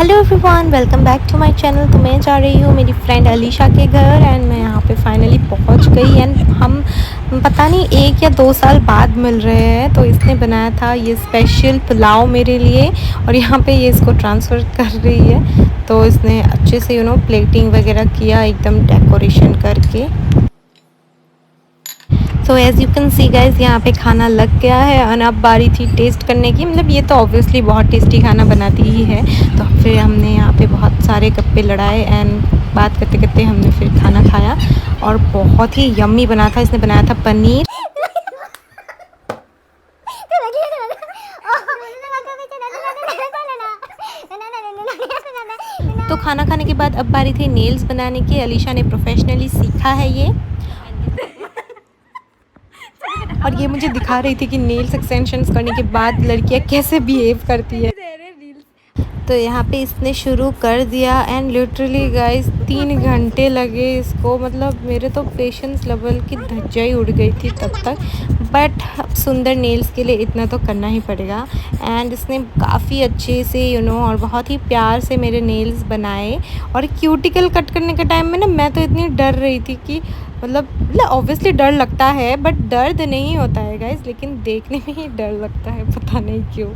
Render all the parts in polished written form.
Hello everyone, welcome back to my channel. तो मैं जा रही हूँ मेरी फ्रेंड अलीशा के घर एंड मैं यहाँ पे फाइनली पहुँच गई। एंड हम पता नहीं 1 या 2 साल बाद मिल रहे हैं। तो इसने बनाया था ये स्पेशल पुलाव मेरे लिए और यहाँ पे ये इसको ट्रांसफ़र कर रही है। तो इसने अच्छे से प्लेटिंग वगैरह किया, एकदम डेकोरेशन करके। So as you can see guys, यहाँ पे खाना लग गया है और अब बारी थी टेस्ट करने की। मतलब ये तो ऑब्वियसली बहुत टेस्टी खाना बनाती ही है। तो फिर हमने यहाँ पे बहुत सारे गप्पे लड़ाए एंड बात करते करते हमने फिर खाना खाया और बहुत ही यम्मी बना था। इसने बनाया था पनीर। तो खाना खाने के बाद अब बारी थी नेल्स बनाने की। अलीशा ने प्रोफेशनली सीखा है ये और ये मुझे दिखा रही थी कि नेल्स एक्सटेंशंस करने के बाद लड़कियां कैसे बिहेव करती है। तो यहाँ पे इसने शुरू कर दिया एंड लिटरली गाइस 3 घंटे लगे इसको। मतलब मेरे तो पेशेंस लेवल की धज्जियाँ ही उड़ गई थी तब तक। बट सुंदर नेल्स के लिए इतना तो करना ही पड़ेगा। एंड इसने काफ़ी अच्छे से और बहुत ही प्यार से मेरे नेल्स बनाए। और क्यूटिकल कट करने के टाइम में ना मैं तो इतनी डर रही थी कि मतलब ऑब्वियसली डर लगता है बट दर्द नहीं होता है गाइस, लेकिन देखने में ही डर लगता है, पता नहीं क्यों।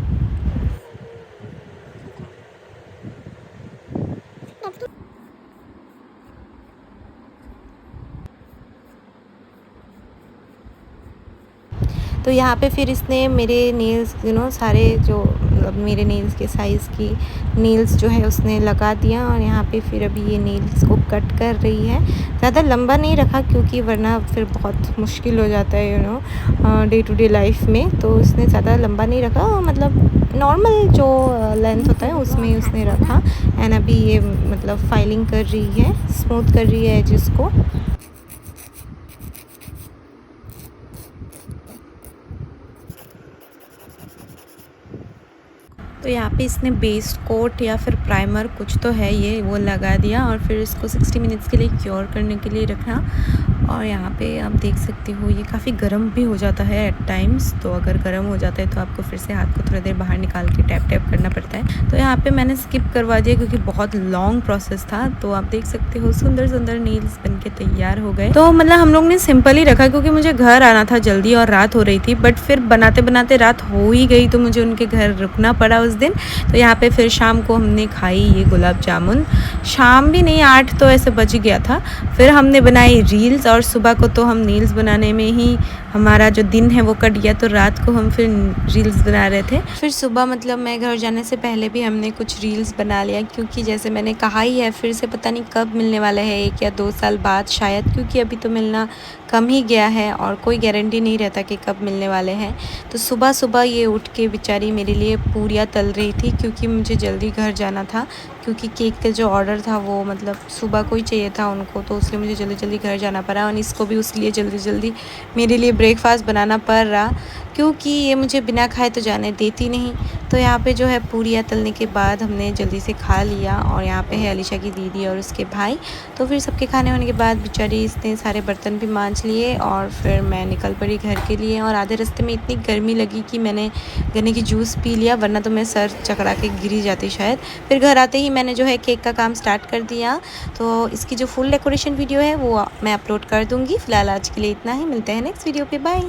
तो यहाँ पे फिर इसने मेरे नेल्स सारे जो मतलब मेरे नेल्स के साइज़ की नेल्स जो है उसने लगा दिया। और यहाँ पे फिर अभी ये नेल्स को कट कर रही है। ज़्यादा लंबा नहीं रखा क्योंकि वरना फिर बहुत मुश्किल हो जाता है डे टू डे लाइफ में। तो उसने ज़्यादा लंबा नहीं रखा, मतलब नॉर्मल जो लेंथ होता है उसमें उसने रखा। एंड अभी ये मतलब फाइलिंग कर रही है, स्मूथ कर रही है एजेस को। तो यहाँ पे इसने बेस कोट या फिर प्राइमर कुछ तो है ये, वो लगा दिया और फिर इसको 60 मिनट्स के लिए क्योर करने के लिए रखना। और यहाँ पे आप देख सकते हो ये काफ़ी गर्म भी हो जाता है एट टाइम्स। तो अगर गर्म हो जाता है तो आपको फिर से हाथ को थोड़ी देर बाहर निकाल के टैप टैप करना पड़ता है। तो यहाँ पे मैंने स्किप करवा दिया क्योंकि बहुत लॉन्ग प्रोसेस था। तो आप देख सकते हो सुंदर सुंदर नेल्स बन के तैयार हो गए। तो मतलब हम लोग ने सिंपल ही रखा क्योंकि मुझे घर आना था जल्दी और रात हो रही थी। बट फिर बनाते बनाते रात हो ही गई तो मुझे उनके घर रुकना पड़ा उस दिन। तो यहाँ पे फिर शाम को हमने खाई ये गुलाब जामुन। शाम भी नहीं, 8 तो ऐसे बज गया था। फिर हमने बनाई रील्स और सुबह को तो हम रील्स बनाने में ही हमारा जो दिन है वो कट गया। तो रात को हम फिर रील्स बना रहे थे। फिर सुबह मतलब मैं घर जाने से पहले भी हमने कुछ रील्स बना लिया क्योंकि जैसे मैंने कहा ही है फिर से पता नहीं कब मिलने वाला है, 1 या 2 साल बाद शायद, क्योंकि अभी तो मिलना कम ही गया है और कोई गारंटी नहीं रहता कि कब मिलने वाले हैं। तो सुबह सुबह ये उठ के बेचारी मेरे लिए पूरियाँ तल रही थी क्योंकि मुझे जल्दी घर जाना था। क्योंकि केक का जो ऑर्डर था वो मतलब सुबह को ही चाहिए था उनको, तो इसलिए मुझे जल्दी जल्दी घर जाना पड़ा। और इसको भी उसके लिए जल्दी जल्दी मेरे लिए ब्रेकफास्ट बनाना पड़ रहा क्योंकि ये मुझे बिना खाए तो जाने देती नहीं। तो यहाँ पे जो है पूरियाँ तलने के बाद हमने जल्दी से खा लिया। और यहाँ पे है अलीशा की दीदी और उसके भाई। तो फिर सबके खाने होने के बाद बेचारी इसने सारे बर्तन भी मांज लिए और फिर मैं निकल पड़ी घर के लिए। और आधे रास्ते में इतनी गर्मी लगी कि मैंने गन्ने की जूस पी लिया, वरना तो मैं सर चकरा के गिरी जाती शायद। फिर घर आते ही मैंने जो है केक का काम स्टार्ट कर दिया। तो इसकी जो फुल डेकोरेशन वीडियो है वो मैं अपलोड कर दूँगी। फ़िलहाल आज के लिए इतना ही, मिलते हैं नेक्स्ट वीडियो पे, बाय।